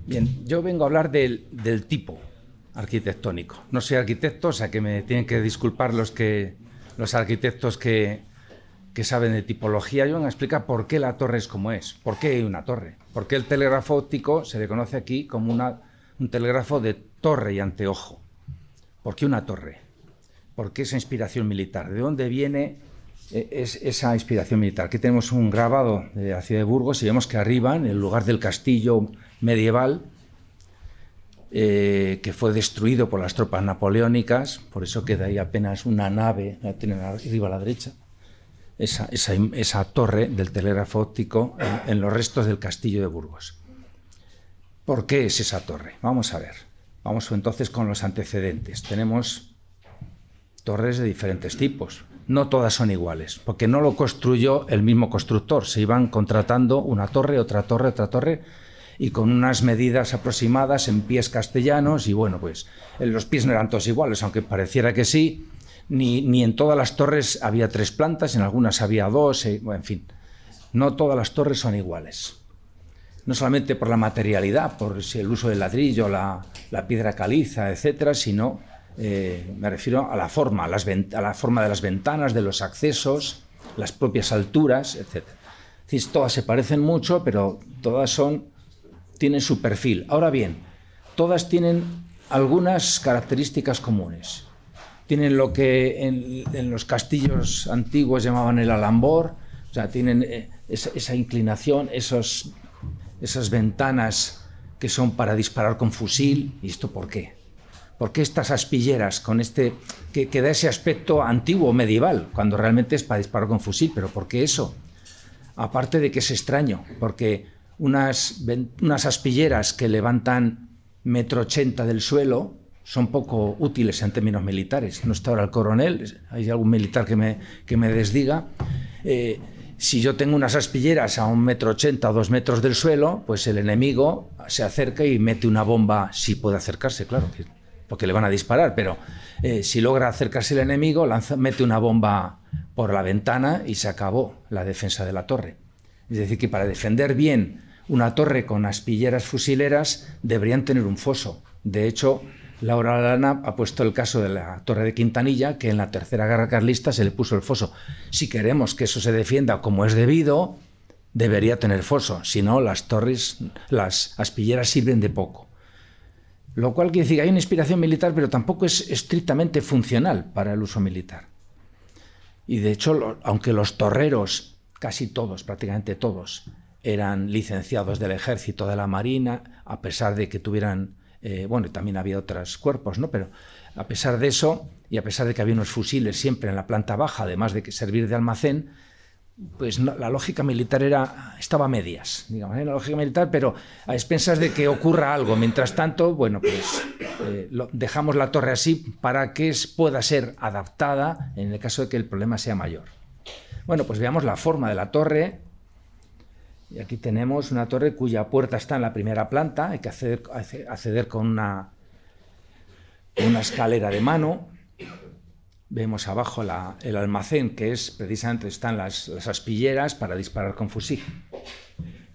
Bien, yo vengo a hablar del tipo arquitectónico. No soy arquitecto, o sea que me tienen que disculpar los arquitectos que saben de tipología. Yo vengo a explicar por qué la torre es como es, por qué hay una torre, por qué el telégrafo óptico se le conoce aquí como un telégrafo de torre y anteojo. ¿Por qué una torre? ¿Por qué esa inspiración militar? ¿De dónde viene esa inspiración militar? Aquí tenemos un grabado de la ciudad de Burgos y vemos que arriba, en el lugar del castillo medieval, que fue destruido por las tropas napoleónicas, por eso queda ahí apenas una nave, la tienen arriba a la derecha, esa torre del telégrafo óptico en los restos del castillo de Burgos. ¿Por qué es esa torre? Vamos a ver. Vamos entonces con los antecedentes. Tenemos torres de diferentes tipos. No todas son iguales, porque no lo construyó el mismo constructor. Se iban contratando una torre, otra torre, otra torre, y con unas medidas aproximadas en pies castellanos, y bueno, pues los pies no eran todos iguales, aunque pareciera que sí, ni en todas las torres había 3 plantas, en algunas había 2, bueno, en fin, no todas las torres son iguales. No solamente por la materialidad, por el uso del ladrillo, la piedra caliza, etcétera, sino me refiero a la forma, a la forma de las ventanas, de los accesos, las propias alturas, etcétera. Es decir, todas se parecen mucho, pero todas tienen su perfil. Ahora bien, todas tienen algunas características comunes. Tienen lo que en los castillos antiguos llamaban el alambor, o sea, tienen esa inclinación, esas ventanas que son para disparar con fusil. ¿Y esto por qué? ¿Por qué estas aspilleras con que da ese aspecto antiguo, medieval, cuando realmente es para disparar con fusil? ¿Pero por qué eso? Aparte de que es extraño, porque unas aspilleras que levantan 1,80 m del suelo son poco útiles en términos militares. No está ahora el coronel, hay algún militar que me desdiga. Si yo tengo unas aspilleras a 1,80 m o 2 metros del suelo, pues el enemigo se acerca y mete una bomba, si puede acercarse, claro, porque le van a disparar, pero si logra acercarse el enemigo, mete una bomba por la ventana y se acabó la defensa de la torre. Es decir, que para defender bien una torre con aspilleras fusileras deberían tener un foso. De hecho, Laura Arana ha puesto el caso de la torre de Quintanilla, que en la Tercera Guerra Carlista se le puso el foso. Si queremos que eso se defienda como es debido, debería tener foso. Si no, las aspilleras sirven de poco. Lo cual quiere decir que hay una inspiración militar, pero tampoco es estrictamente funcional para el uso militar. Y de hecho, aunque los torreros, casi todos, prácticamente todos, eran licenciados del Ejército, de la Marina, a pesar de que tuvieran, bueno, también había otros cuerpos, ¿no? Pero a pesar de eso, y a pesar de que había unos fusiles siempre en la planta baja, además de que servir de almacén, pues no, la lógica militar estaba a medias, digamos, la lógica militar, pero a expensas de que ocurra algo. Mientras tanto, bueno, pues dejamos la torre así para que pueda ser adaptada en el caso de que el problema sea mayor. Bueno, pues veamos la forma de la torre. Y aquí tenemos una torre cuya puerta está en la primera planta, hay que acceder con una escalera de mano. Vemos abajo el almacén, que precisamente están las aspilleras para disparar con fusil.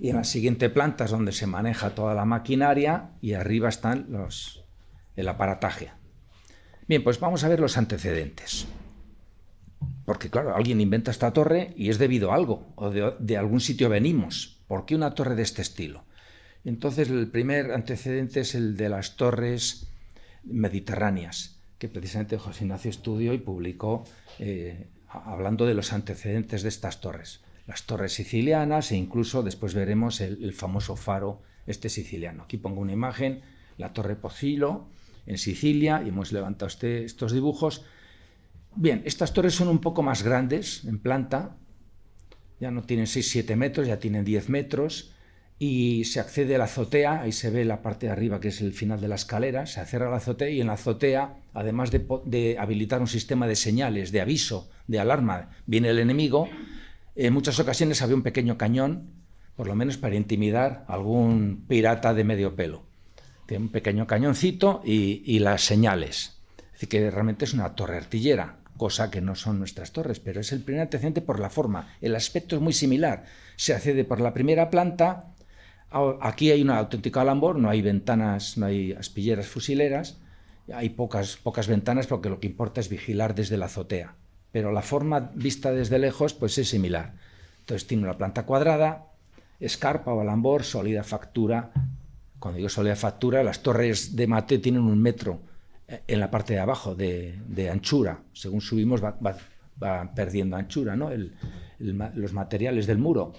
Y en la siguiente planta es donde se maneja toda la maquinaria y arriba están el aparataje. Bien, pues vamos a ver los antecedentes. Porque claro, alguien inventa esta torre y es debido a algo, o de algún sitio venimos. ¿Por qué una torre de este estilo? Entonces el primer antecedente es el de las torres mediterráneas, que precisamente José Ignacio estudió y publicó hablando de los antecedentes de estas torres. Las torres sicilianas e incluso después veremos el famoso faro siciliano. Aquí pongo una imagen, la torre Posillo en Sicilia, y hemos levantado estos dibujos. Bien, estas torres son un poco más grandes en planta, ya no tienen 6-7 metros, ya tienen 10 metros, y se accede a la azotea, ahí se ve la parte de arriba que es el final de la escalera, se accede a la azotea y en la azotea, además de habilitar un sistema de señales, de aviso, de alarma, viene el enemigo, en muchas ocasiones había un pequeño cañón, por lo menos para intimidar a algún pirata de medio pelo. Tiene un pequeño cañoncito y las señales. Es decir, que realmente es una torre artillera, cosa que no son nuestras torres, pero es el primer antecedente por la forma. El aspecto es muy similar. Se accede por la primera planta. Aquí hay un auténtico alambor, no hay ventanas, no hay aspilleras fusileras, hay pocas ventanas porque lo que importa es vigilar desde la azotea. Pero la forma vista desde lejos pues es similar. Entonces tiene una planta cuadrada, escarpa o alambor, sólida factura. Cuando digo sólida factura, las torres de mate tienen 1 metro en la parte de abajo de anchura. Según subimos va perdiendo anchura, ¿no? Los materiales del muro.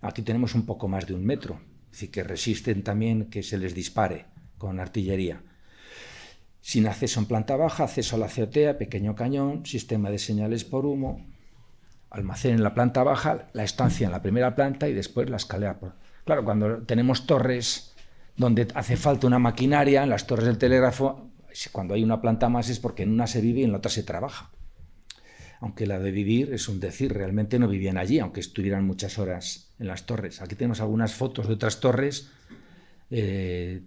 Aquí tenemos un poco más de 1 metro. Es decir, que resisten también que se les dispare con artillería. Sin acceso en planta baja, acceso a la azotea, pequeño cañón, sistema de señales por humo, almacén en la planta baja, la estancia en la primera planta y después la escalera. Claro, cuando tenemos torres donde hace falta una maquinaria, en las torres del telégrafo, cuando hay una planta más es porque en una se vive y en la otra se trabaja. Aunque la de vivir es un decir, realmente no vivían allí, aunque estuvieran muchas horas en las torres. Aquí tenemos algunas fotos de otras torres,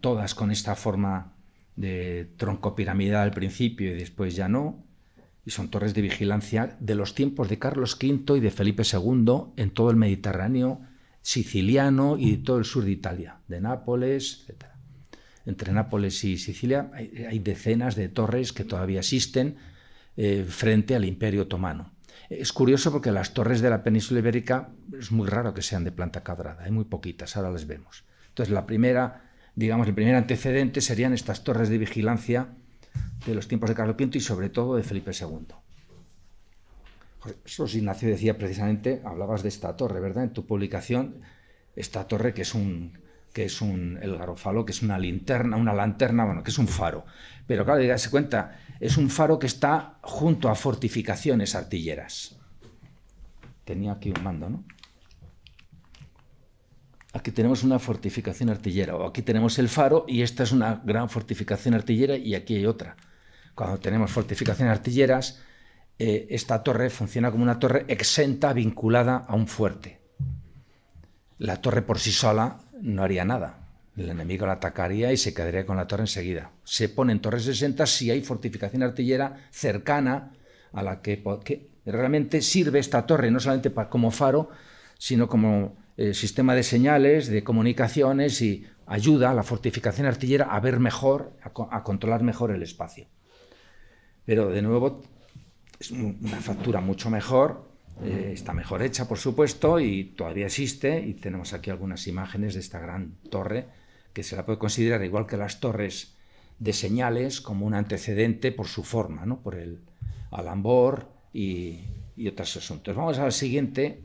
todas con esta forma de tronco piramidal al principio y después ya no, y son torres de vigilancia de los tiempos de Carlos V y de Felipe II en todo el Mediterráneo siciliano y todo el sur de Italia, de Nápoles, etc. Entre Nápoles y Sicilia hay decenas de torres que todavía existen frente al Imperio Otomano. Es curioso porque las torres de la península ibérica es muy raro que sean de planta cuadrada, hay muy poquitas, ahora las vemos. Entonces la primera, digamos, el primer antecedente serían estas torres de vigilancia de los tiempos de Carlos V y sobre todo de Felipe II. José Ignacio decía precisamente, hablabas de esta torre, ¿verdad? En tu publicación, esta torre que es el garofalo, que es una lanterna, bueno, que es un faro. Pero claro, dígase cuenta, es un faro que está junto a fortificaciones artilleras. Tenía aquí un mando, ¿no? Aquí tenemos una fortificación artillera, o aquí tenemos el faro y esta es una gran fortificación artillera y aquí hay otra. Cuando tenemos fortificaciones artilleras, esta torre funciona como una torre exenta vinculada a un fuerte. La torre por sí sola no haría nada. El enemigo la atacaría y se quedaría con la torre enseguida. Se ponen torres exentas si hay fortificación artillera cercana a la que realmente sirve esta torre, no solamente como faro, sino como sistema de señales, de comunicaciones y ayuda a la fortificación artillera a ver mejor, a controlar mejor el espacio. Pero de nuevo es una factura mucho mejor, está mejor hecha por supuesto y todavía existe y tenemos aquí algunas imágenes de esta gran torre que se la puede considerar igual que las torres de señales como un antecedente por su forma, ¿no? Por el alambor y otros asuntos. Vamos al siguiente.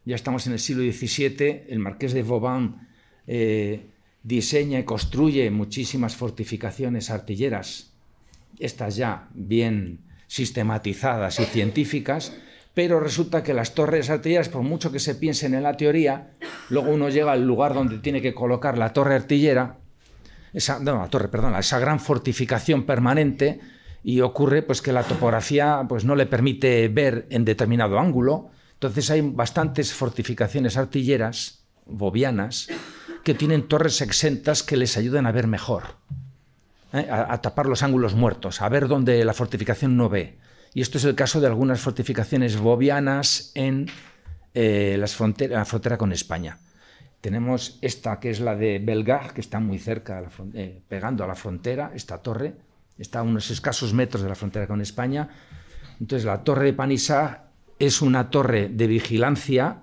Ya estamos en el siglo XVII, el marqués de Vauban diseña y construye muchísimas fortificaciones artilleras, estas ya bien sistematizadas y científicas, pero resulta que las torres artilleras, por mucho que se piensen en la teoría, luego uno llega al lugar donde tiene que colocar la torre artillera, esa gran fortificación permanente, y ocurre pues, que la topografía pues, no le permite ver en determinado ángulo. Entonces hay bastantes fortificaciones artilleras, bovianas, que tienen torres exentas que les ayudan a ver mejor, a tapar los ángulos muertos, a ver donde la fortificación no ve. Y esto es el caso de algunas fortificaciones bovianas en la frontera con España. Tenemos esta que es la de Bellegarde, que está muy cerca, pegando a la frontera, esta torre, está a unos escasos metros de la frontera con España. Entonces la torre de Panissart es una torre de vigilancia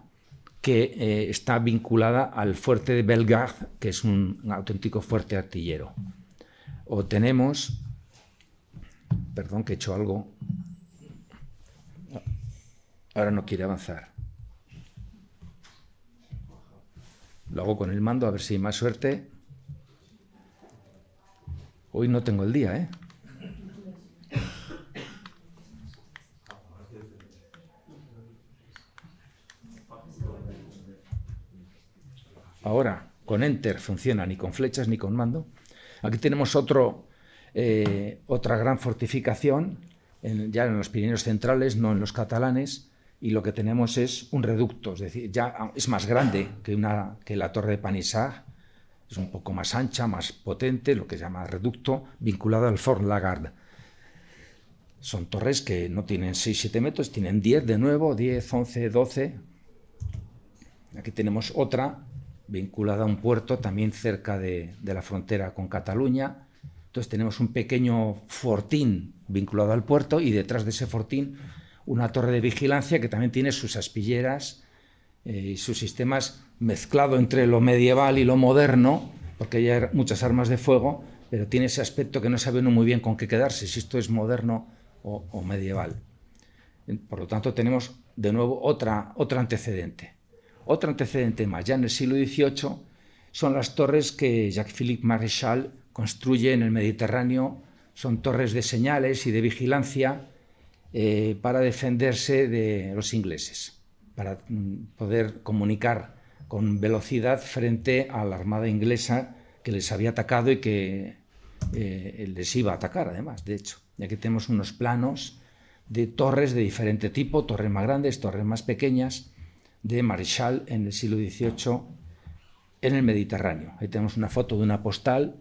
que está vinculada al fuerte de Bellegarde, que es un auténtico fuerte artillero. O tenemos, perdón que he hecho algo, ahora no quiere avanzar. Lo hago con el mando a ver si hay más suerte. Hoy no tengo el día, ¿eh? Ahora, con Enter funciona ni con flechas ni con mando. Aquí tenemos otra gran fortificación, ya en los Pirineos centrales, no en los catalanes, y lo que tenemos es un reducto, es decir, ya es más grande que la torre de Panissart, es un poco más ancha, más potente, lo que se llama reducto, vinculado al Fort Lagarde. Son torres que no tienen 6-7 metros, tienen 10 de nuevo, 10, 11, 12. Aquí tenemos otra vinculada a un puerto también cerca de la frontera con Cataluña. Entonces tenemos un pequeño fortín vinculado al puerto y detrás de ese fortín una torre de vigilancia que también tiene sus aspilleras y sus sistemas mezclado entre lo medieval y lo moderno, porque hay muchas armas de fuego, pero tiene ese aspecto que no sabe uno muy bien con qué quedarse, si esto es moderno o medieval. Por lo tanto, tenemos de nuevo otro antecedente. Otro antecedente más, ya en el siglo XVIII, son las torres que Jacques-Philippe Maréchal construye en el Mediterráneo. Son torres de señales y de vigilancia para defenderse de los ingleses, para poder comunicar con velocidad frente a la armada inglesa que les había atacado y que les iba a atacar, además, de hecho. Y aquí tenemos unos planos de torres de diferente tipo, torres más grandes, torres más pequeñas, de Maréchal en el siglo XVIII en el Mediterráneo. Ahí tenemos una foto de una postal,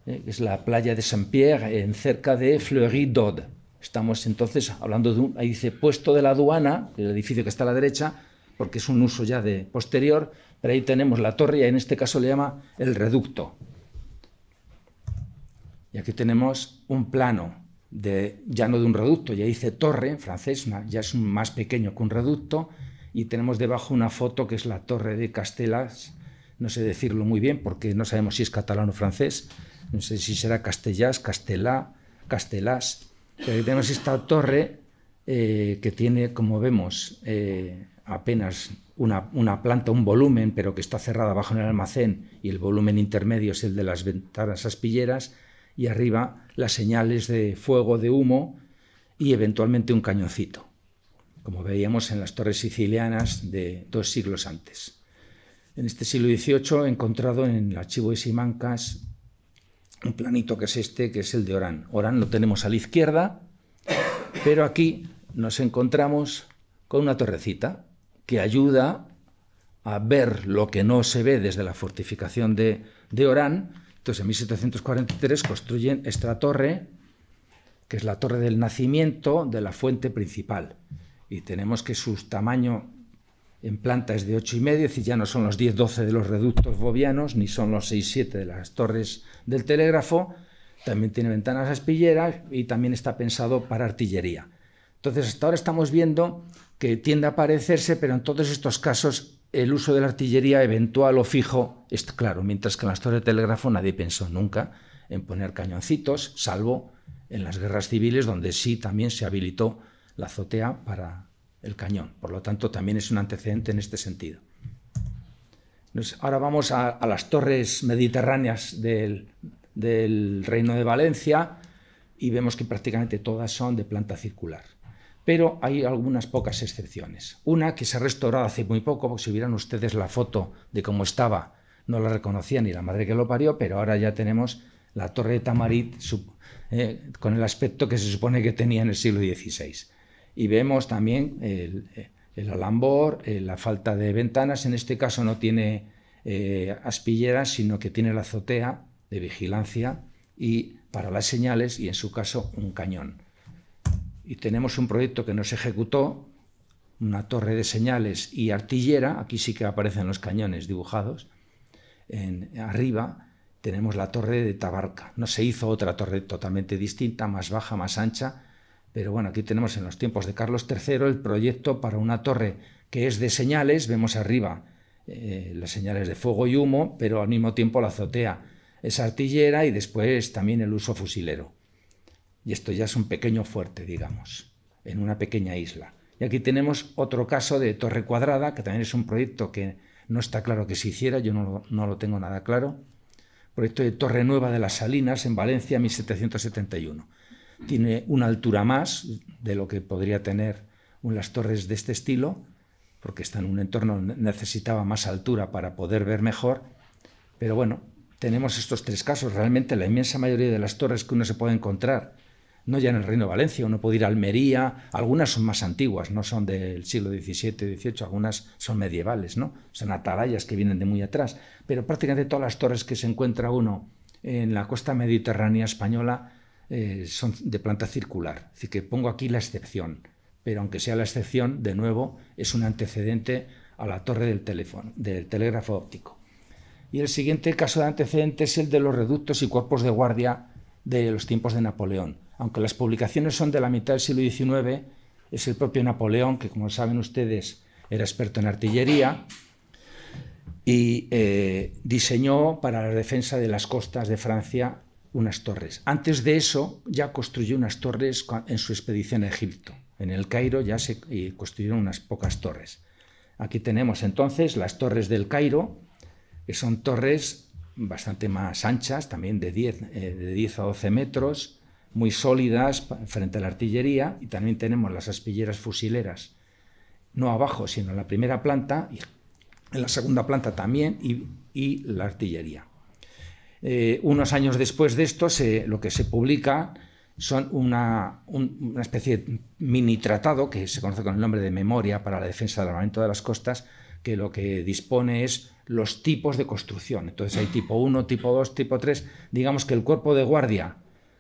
es la playa de Saint-Pierre, cerca de Fleury-d'Aude. Estamos entonces hablando de ahí dice puesto de la aduana, el edificio que está a la derecha, porque es un uso ya de posterior, pero ahí tenemos la torre y en este caso le llama el reducto. Y aquí tenemos un plano ya no de un reducto, ya dice torre en francés, ya es más pequeño que un reducto, y tenemos debajo una foto que es la torre de Castellas, no sé decirlo muy bien porque no sabemos si es catalán o francés, no sé si será Castellás, Castelá, Castellás. Pero aquí tenemos esta torre que tiene, como vemos, apenas una planta, un volumen, pero que está cerrada abajo en el almacén, y el volumen intermedio es el de las ventanas aspilleras, y arriba las señales de fuego, de humo y eventualmente un cañoncito, como veíamos en las torres sicilianas de 2 siglos antes. En este siglo XVIII he encontrado en el archivo de Simancas un planito que es este, que es el de Orán. Orán lo tenemos a la izquierda, pero aquí nos encontramos con una torrecita que ayuda a ver lo que no se ve desde la fortificación de Orán. Entonces, en 1743 construyen esta torre, que es la torre del nacimiento de la fuente principal. Y tenemos que su tamaño en planta es de 8,5, es decir, ya no son los 10-12 de los reductos bovianos, ni son los 6-7 de las torres del telégrafo. También tiene ventanas aspilleras y también está pensado para artillería. Entonces, hasta ahora estamos viendo que tiende a parecerse, pero en todos estos casos el uso de la artillería eventual o fijo es claro, mientras que en las torres de telégrafo nadie pensó nunca en poner cañoncitos, salvo en las guerras civiles, donde sí también se habilitó la azotea para el cañón. Por lo tanto, también es un antecedente en este sentido. Entonces, ahora vamos a las torres mediterráneas del Reino de Valencia y vemos que prácticamente todas son de planta circular. Pero hay algunas pocas excepciones. Una que se ha restaurado hace muy poco, porque si vieran ustedes la foto de cómo estaba, no la reconocía ni la madre que lo parió, pero ahora ya tenemos la torre de Tamarit con el aspecto que se supone que tenía en el siglo XVI. Y vemos también el alambor, la falta de ventanas. En este caso no tiene aspilleras, sino que tiene la azotea de vigilancia y para las señales, y en su caso un cañón. Y tenemos un proyecto que no se ejecutó, una torre de señales y artillera. Aquí sí que aparecen los cañones dibujados. Arriba tenemos la torre de Tabarca. No se hizo otra torre totalmente distinta, más baja, más ancha, pero bueno, aquí tenemos en los tiempos de Carlos III el proyecto para una torre que es de señales. Vemos arriba las señales de fuego y humo, pero al mismo tiempo la azotea es artillera y después también el uso fusilero. Y esto ya es un pequeño fuerte, digamos, en una pequeña isla. Y aquí tenemos otro caso de torre cuadrada, que también es un proyecto que no está claro que se hiciera, yo no lo tengo nada claro. Proyecto de Torre Nueva de las Salinas, en Valencia, 1771. Tiene una altura más de lo que podría tener las torres de este estilo, porque está en un entorno, necesitaba más altura para poder ver mejor. Pero bueno, tenemos estos 3 casos. Realmente la inmensa mayoría de las torres que uno se puede encontrar, no ya en el Reino de Valencia, uno puede ir a Almería, algunas son más antiguas, no son del siglo XVII, XVIII, algunas son medievales, ¿no? Son atalayas que vienen de muy atrás, pero prácticamente todas las torres que se encuentra uno en la costa mediterránea española son de planta circular. Así que pongo aquí la excepción, pero aunque sea la excepción, de nuevo, es un antecedente a la torre del telégrafo óptico. Y el siguiente caso de antecedente es el de los reductos y cuerpos de guardia de los tiempos de Napoleón. Aunque las publicaciones son de la mitad del siglo XIX, es el propio Napoleón, que como saben ustedes era experto en artillería, y diseñó para la defensa de las costas de Francia unas torres. Antes de eso ya construyó unas torres en su expedición a Egipto. En el Cairo ya se construyeron unas pocas torres. Aquí tenemos entonces las torres del Cairo, que son torres bastante más anchas, también de 10 a 12 metros, muy sólidas frente a la artillería, y también tenemos las aspilleras fusileras, no abajo, sino en la primera planta, y en la segunda planta también, y la artillería. Unos años después de esto, lo que se publica son una especie de mini tratado que se conoce con el nombre de Memoria para la defensa del armamento de las costas, que lo que dispone es los tipos de construcción. Entonces hay tipo 1, tipo 2, tipo 3. Digamos que el cuerpo de guardia,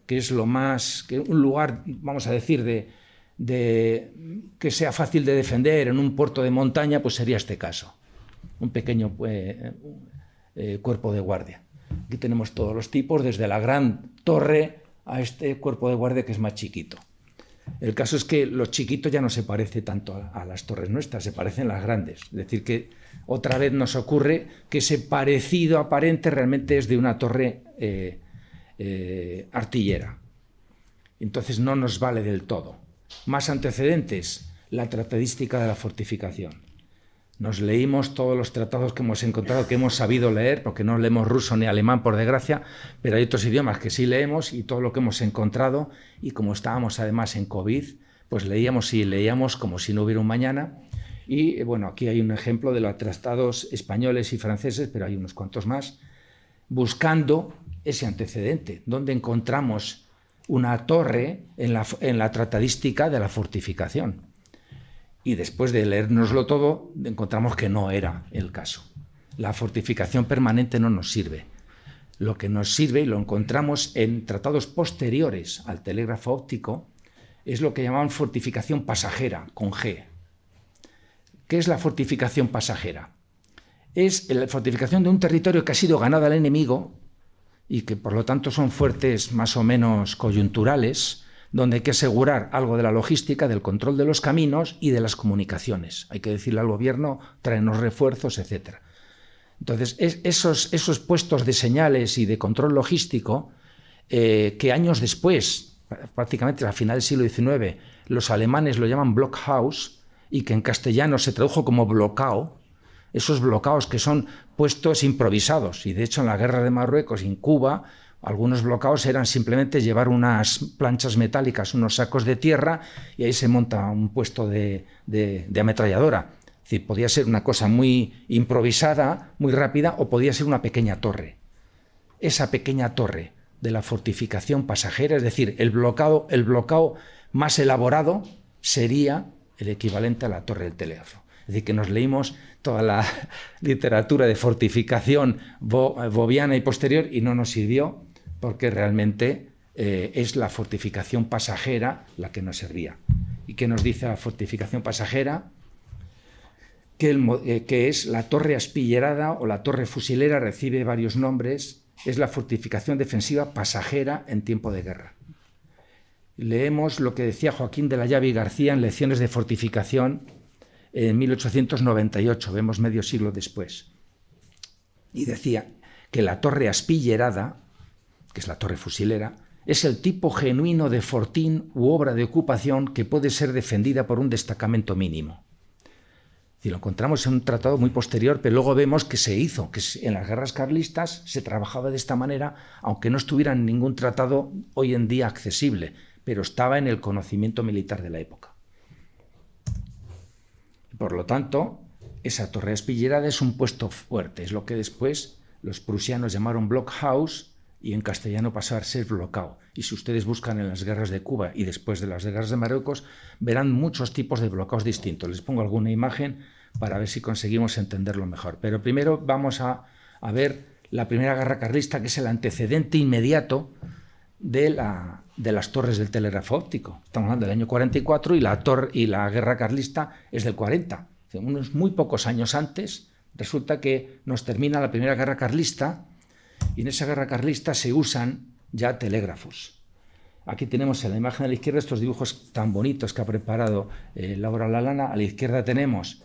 que es lo más, que un lugar, vamos a decir, que sea fácil de defender en un puerto de montaña, pues sería este caso. Un pequeño cuerpo de guardia. Aquí tenemos todos los tipos, desde la gran torre a este cuerpo de guardia que es más chiquito. El caso es que lo chiquito ya no se parece tanto a las torres nuestras, se parecen las grandes. Es decir, que otra vez nos ocurre que ese parecido aparente realmente es de una torre artillera. Entonces no nos vale del todo. Más antecedentes, la tratadística de la fortificación. Nos leímos todos los tratados que hemos encontrado, que hemos sabido leer, porque no leemos ruso ni alemán, por desgracia, pero hay otros idiomas que sí leemos, y todo lo que hemos encontrado, y como estábamos además en COVID, pues leíamos y leíamos como si no hubiera un mañana. Y bueno, aquí hay un ejemplo de los tratados españoles y franceses, pero hay unos cuantos más, buscando ese antecedente, donde encontramos una torre en la tratadística de la fortificación. Y después de leérnoslo todo, encontramos que no era el caso. La fortificación permanente no nos sirve. Lo que nos sirve, y lo encontramos en tratados posteriores al telégrafo óptico, es lo que llamaban fortificación pasajera, con G. ¿Qué es la fortificación pasajera? Es la fortificación de un territorio que ha sido ganado al enemigo y que por lo tanto son fuertes más o menos coyunturales, donde hay que asegurar algo de la logística, del control de los caminos y de las comunicaciones. Hay que decirle al gobierno, tráenos refuerzos, etc. Entonces, esos puestos de señales y de control logístico, que años después, prácticamente a final del siglo XIX, los alemanes lo llaman Blockhaus, y que en castellano se tradujo como blocao, esos blocaos que son puestos improvisados, y de hecho en la guerra de Marruecos y en Cuba, algunos blocaos eran simplemente llevar unas planchas metálicas, unos sacos de tierra, y ahí se monta un puesto de ametralladora. Es decir, podía ser una cosa muy improvisada, muy rápida, o podía ser una pequeña torre. Esa pequeña torre de la fortificación pasajera, es decir, el blocao más elaborado, sería el equivalente a la torre del telégrafo. Es decir, que nos leímos toda la literatura de fortificación boviana y posterior y no nos sirvió, porque realmente es la fortificación pasajera la que nos servía. ¿Y qué nos dice la fortificación pasajera? Que es la torre aspillerada o la torre fusilera, recibe varios nombres, es la fortificación defensiva pasajera en tiempo de guerra. Leemos lo que decía Joaquín de la Llave y García en Lecciones de Fortificación en 1898, vemos medio siglo después. Y decía que la torre aspillerada, que es la torre fusilera, es el tipo genuino de fortín u obra de ocupación que puede ser defendida por un destacamento mínimo. Y lo encontramos en un tratado muy posterior, pero luego vemos que se hizo, que en las guerras carlistas se trabajaba de esta manera, aunque no estuviera en ningún tratado hoy en día accesible, pero estaba en el conocimiento militar de la época. Por lo tanto, esa torre aspillerada es un puesto fuerte, es lo que después los prusianos llamaron Blockhaus y en castellano pasó a ser blocao. Y si ustedes buscan en las guerras de Cuba y después de las guerras de Marruecos, verán muchos tipos de blocaos distintos. Les pongo alguna imagen para ver si conseguimos entenderlo mejor. Pero primero vamos a ver la primera guerra carlista, que es el antecedente inmediato de las torres del telégrafo óptico. Estamos hablando del año 44 y la guerra carlista es del 40. Unos muy pocos años antes, resulta que nos termina la primera guerra carlista y en esa guerra carlista se usan ya telégrafos. Aquí tenemos en la imagen a la izquierda estos dibujos tan bonitos que ha preparado Laura Lalana. A la izquierda tenemos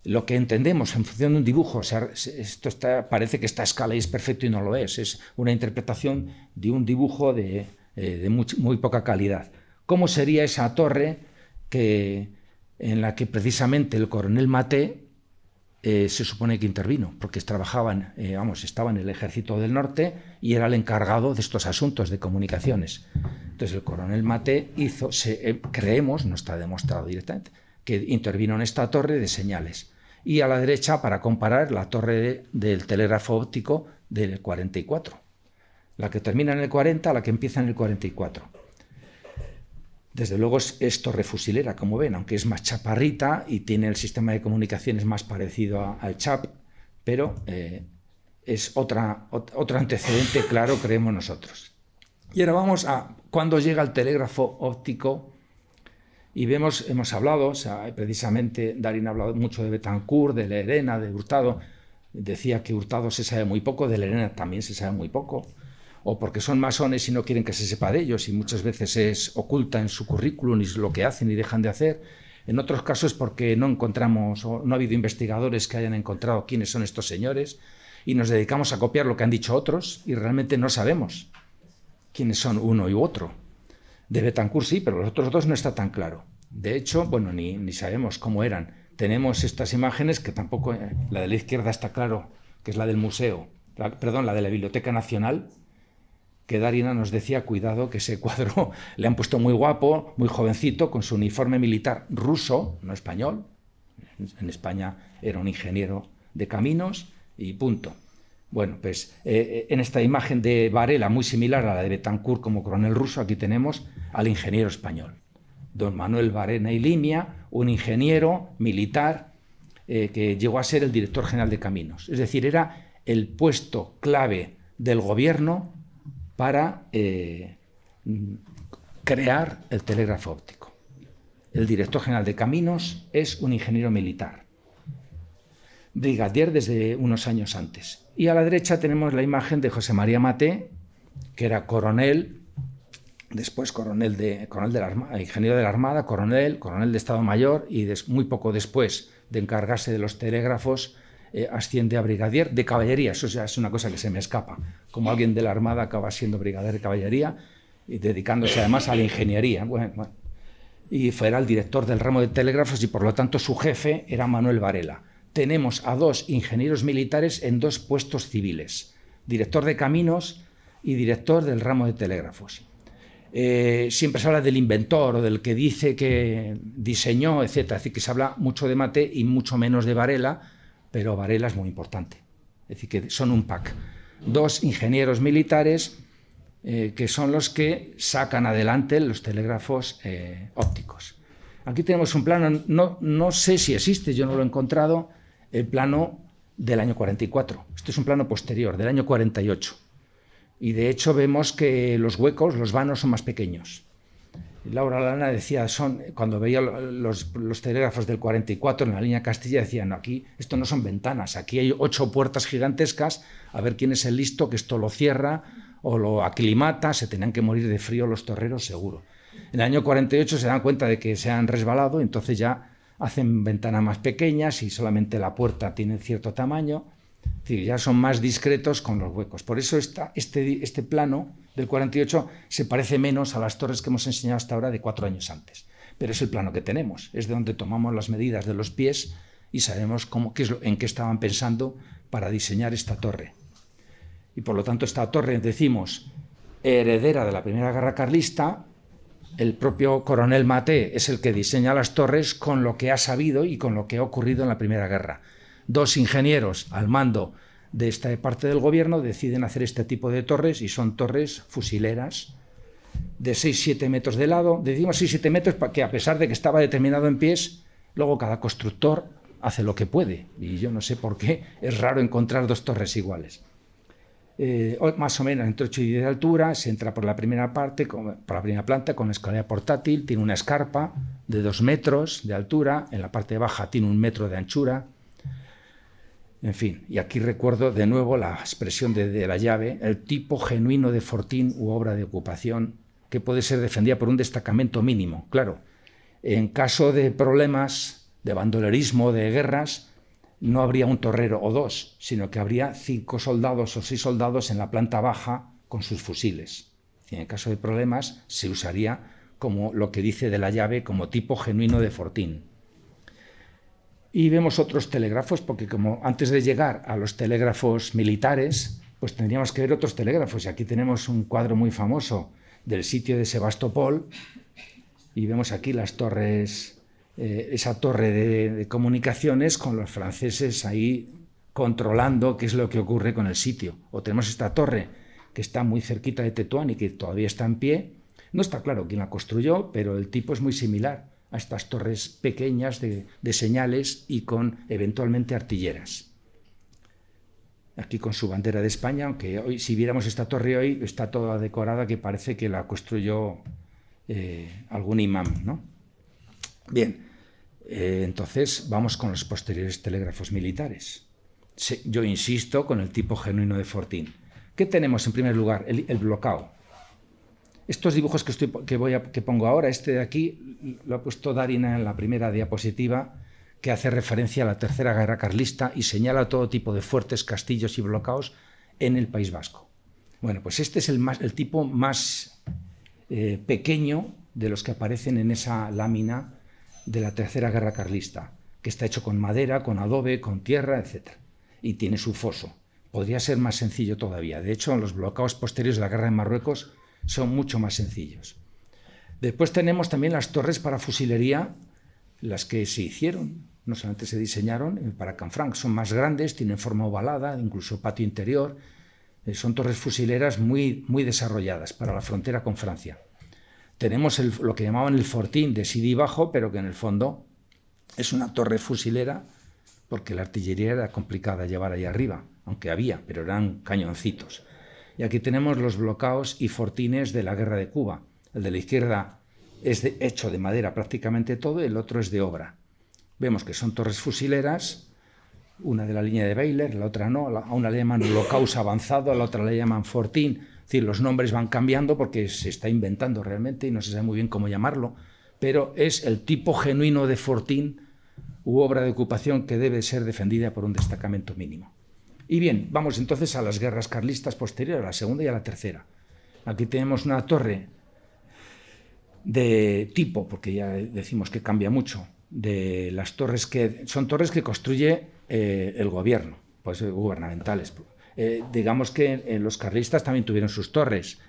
lo que entendemos en función de un dibujo. O sea, esto parece que esta escala es perfecto y no lo es. Es una interpretación de un dibujo de muy poca calidad. ¿Cómo sería esa torre en la que precisamente el coronel Maté se supone que intervino, porque estaba en el ejército del norte y era el encargado de estos asuntos de comunicaciones? Entonces el coronel Maté creemos, no está demostrado directamente, que intervino en esta torre de señales. Y a la derecha, para comparar, la torre del telégrafo óptico del 44. La que termina en el 40, la que empieza en el 44. Desde luego es torre fusilera, como ven, aunque es más chaparrita y tiene el sistema de comunicaciones más parecido al CHAP, pero es otro antecedente claro, creemos nosotros. Y ahora vamos a cuando llega el telégrafo óptico y hemos hablado, o sea, precisamente Darín ha hablado mucho de Betancourt, de Lerena, de Hurtado. Decía que Hurtado se sabe muy poco, de Lerena también se sabe muy poco, o porque son masones y no quieren que se sepa de ellos y muchas veces oculta en su currículum y lo que hacen y dejan de hacer. En otros casos porque no encontramos o no ha habido investigadores que hayan encontrado quiénes son estos señores y nos dedicamos a copiar lo que han dicho otros y realmente no sabemos quiénes son uno y otro. De Betancourt sí, pero los otros dos no está tan claro. De hecho, bueno, ni sabemos cómo eran. Tenemos estas imágenes que tampoco, la de la izquierda está claro, que es la del museo, la de la Biblioteca Nacional, que Darina nos decía, cuidado, que ese cuadro le han puesto muy guapo, muy jovencito, con su uniforme militar ruso, no español. En España era un ingeniero de caminos y punto. Bueno, pues en esta imagen de Varela, muy similar a la de Betancourt como coronel ruso, aquí tenemos al ingeniero español. Don Manuel Varela y Limia, un ingeniero militar que llegó a ser el director general de caminos. Es decir, era el puesto clave del gobierno para crear el telégrafo óptico. El director general de caminos es un ingeniero militar, brigadier desde unos años antes. Y a la derecha tenemos la imagen de José María Maté, que era coronel, después ingeniero de la Armada, coronel de Estado Mayor y muy poco después de encargarse de los telégrafos, asciende a brigadier de caballería. Eso ya es una cosa que se me escapa. Como alguien de la Armada acaba siendo brigadier de caballería y dedicándose además a la ingeniería. Bueno. Y fuera el director del ramo de telégrafos y por lo tanto su jefe era Manuel Varela. Tenemos a dos ingenieros militares en dos puestos civiles, director de caminos y director del ramo de telégrafos. Siempre se habla del inventor o del que dice que diseñó, etc. Es decir, que se habla mucho de Maté y mucho menos de Varela, pero Varela es muy importante. Es decir, que son un pack. Dos ingenieros militares que son los que sacan adelante los telégrafos ópticos. Aquí tenemos un plano, no sé si existe, yo no lo he encontrado, el plano del año 44. Este es un plano posterior, del año 48. Y de hecho vemos que los huecos, los vanos son más pequeños. Laura Lana decía, cuando veía los telégrafos del 44 en la línea Castilla, decía, no, aquí esto no son ventanas, aquí hay 8 puertas gigantescas, a ver quién es el listo que esto lo cierra o lo aclimata, se tenían que morir de frío los torreros seguro. En el año 48 se dan cuenta de que se han resbalado, entonces ya hacen ventanas más pequeñas y solamente la puerta tiene cierto tamaño, es decir, ya son más discretos con los huecos. Por eso este plano del 48 se parece menos a las torres que hemos enseñado hasta ahora de 4 años antes. Pero es el plano que tenemos, es de donde tomamos las medidas de los pies y sabemos en qué estaban pensando para diseñar esta torre. Y por lo tanto esta torre, decimos, heredera de la Primera Guerra Carlista, el propio coronel Maté es el que diseña las torres con lo que ha sabido y con lo que ha ocurrido en la Primera Guerra. Dos ingenieros al mando de esta parte del gobierno deciden hacer este tipo de torres y son torres fusileras de 6-7 metros de lado. Decimos 6-7 metros porque a pesar de que estaba determinado en pies, luego cada constructor hace lo que puede y yo no sé por qué es raro encontrar dos torres iguales. Más o menos entre 8 y 10 de altura, se entra por la primera planta con escalera portátil, tiene una escarpa, de 2 metros de altura, en la parte baja tiene 1 metro de anchura. En fin, y aquí recuerdo de nuevo la expresión de la llave, el tipo genuino de fortín u obra de ocupación que puede ser defendida por un destacamento mínimo. Claro, en caso de problemas, de bandolerismo, de guerras, no habría un torrero o 2, sino que habría 5 soldados o 6 soldados en la planta baja con sus fusiles. Y en el caso de problemas se usaría como lo que dice de la llave, como tipo genuino de fortín. Y vemos otros telégrafos, porque como antes de llegar a los telégrafos militares, pues tendríamos que ver otros telégrafos. Y aquí tenemos un cuadro muy famoso del sitio de Sebastopol, y vemos aquí las torres, esa torre de comunicaciones con los franceses ahí controlando qué es lo que ocurre con el sitio. O tenemos esta torre que está muy cerquita de Tetuán y que todavía está en pie. No está claro quién la construyó, pero el tipo es muy similar a estas torres pequeñas de señales y con eventualmente artilleras. Aquí con su bandera de España, aunque hoy, si viéramos esta torre hoy, está toda decorada, que parece que la construyó algún imán, ¿no? Bien, entonces vamos con los posteriores telégrafos militares. Yo insisto con el tipo genuino de fortín. ¿Qué tenemos en primer lugar? El blocao. Estos dibujos que pongo ahora, este de aquí, lo ha puesto Darina en la primera diapositiva, que hace referencia a la Tercera Guerra Carlista y señala todo tipo de fuertes, castillos y blocaos en el País Vasco. Bueno, pues este es el tipo más pequeño de los que aparecen en esa lámina de la Tercera Guerra Carlista, que está hecho con madera, con adobe, con tierra, etc. Y tiene su foso. Podría ser más sencillo todavía. De hecho, los blocaos posteriores de la Guerra de Marruecos son mucho más sencillos. Después tenemos también las torres para fusilería, las que se hicieron, no solamente se diseñaron para Canfranc, son más grandes, tienen forma ovalada, incluso patio interior, son torres fusileras muy desarrolladas para la frontera con Francia. Tenemos lo que llamaban el fortín de Sidi Bajo, pero que en el fondo es una torre fusilera, porque la artillería era complicada de llevar ahí arriba, aunque había, pero eran cañoncitos. Y aquí tenemos los blocaos y fortines de la Guerra de Cuba. El de la izquierda es hecho de madera prácticamente todo, y el otro es de obra. Vemos que son torres fusileras, una de la línea de Baylor, la otra no, a una le llaman blocaus avanzado, a la otra le llaman fortín. Es decir, los nombres van cambiando porque se está inventando realmente y no se sabe muy bien cómo llamarlo, pero es el tipo genuino de fortín u obra de ocupación que debe ser defendida por un destacamento mínimo. Y bien, vamos entonces a las guerras carlistas posteriores, a la segunda y a la tercera. Aquí tenemos una torre de tipo, porque ya decimos que cambia mucho, de las torres que son torres que construye el gobierno, pues gubernamentales. Digamos que los carlistas también tuvieron sus torres,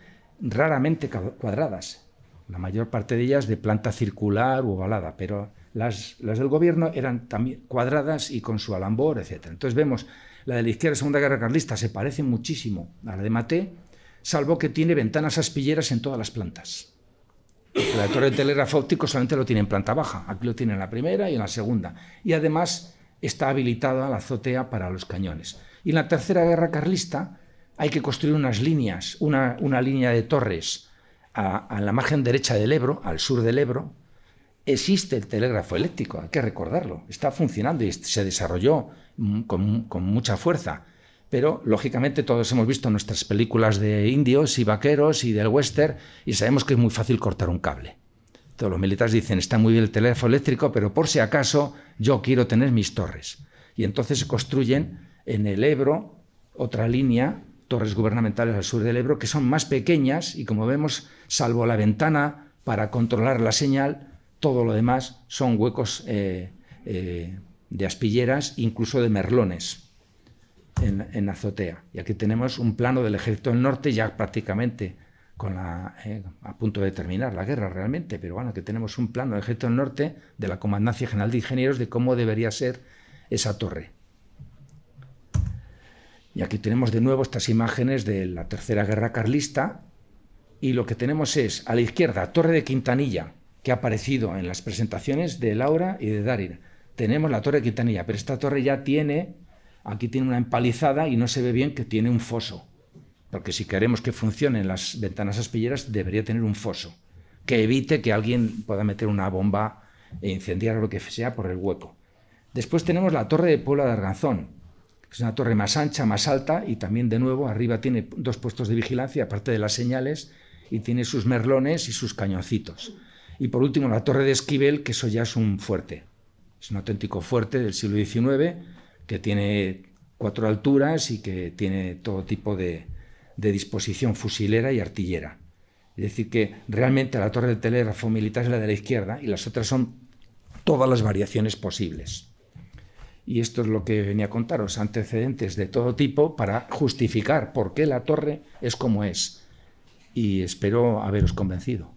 raramente cuadradas, la mayor parte de ellas de planta circular u ovalada, pero las del gobierno eran también cuadradas y con su alambor, etc. Entonces vemos, la de la izquierda, Segunda Guerra Carlista, se parece muchísimo a la de Maté, salvo que tiene ventanas aspilleras en todas las plantas. Porque la torre de telégrafo óptico solamente lo tiene en planta baja, aquí lo tiene en la primera y en la segunda. Y además está habilitada la azotea para los cañones. Y en la Tercera Guerra Carlista hay que construir unas líneas, una línea de torres a la margen derecha del Ebro, al sur del Ebro. Existe el telégrafo eléctrico, hay que recordarlo, está funcionando y se desarrolló con mucha fuerza. Pero, lógicamente, todos hemos visto nuestras películas de indios y vaqueros y del western y sabemos que es muy fácil cortar un cable. Todos los militares dicen, está muy bien el telégrafo eléctrico, pero por si acaso yo quiero tener mis torres. Y entonces se construyen en el Ebro otra línea, torres gubernamentales al sur del Ebro, que son más pequeñas y, como vemos, salvo la ventana para controlar la señal, todo lo demás son huecos de aspilleras, incluso de merlones en azotea. Y aquí tenemos un plano del Ejército del Norte ya prácticamente a punto de terminar la guerra realmente, pero bueno, que tenemos un plano del Ejército del Norte de la Comandancia General de Ingenieros de cómo debería ser esa torre. Y aquí tenemos de nuevo estas imágenes de la Tercera Guerra Carlista y lo que tenemos es a la izquierda Torre de Quintanilla, que ha aparecido en las presentaciones de Laura y de Darin. Tenemos la Torre de Quintanilla, pero esta torre ya aquí tiene una empalizada y no se ve bien que tiene un foso, porque si queremos que funcionen las ventanas aspilleras debería tener un foso, que evite que alguien pueda meter una bomba e incendiar lo que sea por el hueco. Después tenemos la torre de Puebla de Arganzón, que es una torre más ancha, más alta, y también, de nuevo, arriba tiene 2 puestos de vigilancia, aparte de las señales, y tiene sus merlones y sus cañoncitos. Y por último, la torre de Esquivel, que eso ya es un fuerte. Es un auténtico fuerte del siglo XIX, que tiene 4 alturas y que tiene todo tipo de disposición fusilera y artillera. Es decir, que realmente la torre del telégrafo militar es la de la izquierda y las otras son todas las variaciones posibles. Y esto es lo que venía a contaros, antecedentes de todo tipo para justificar por qué la torre es como es. Y espero haberos convencido.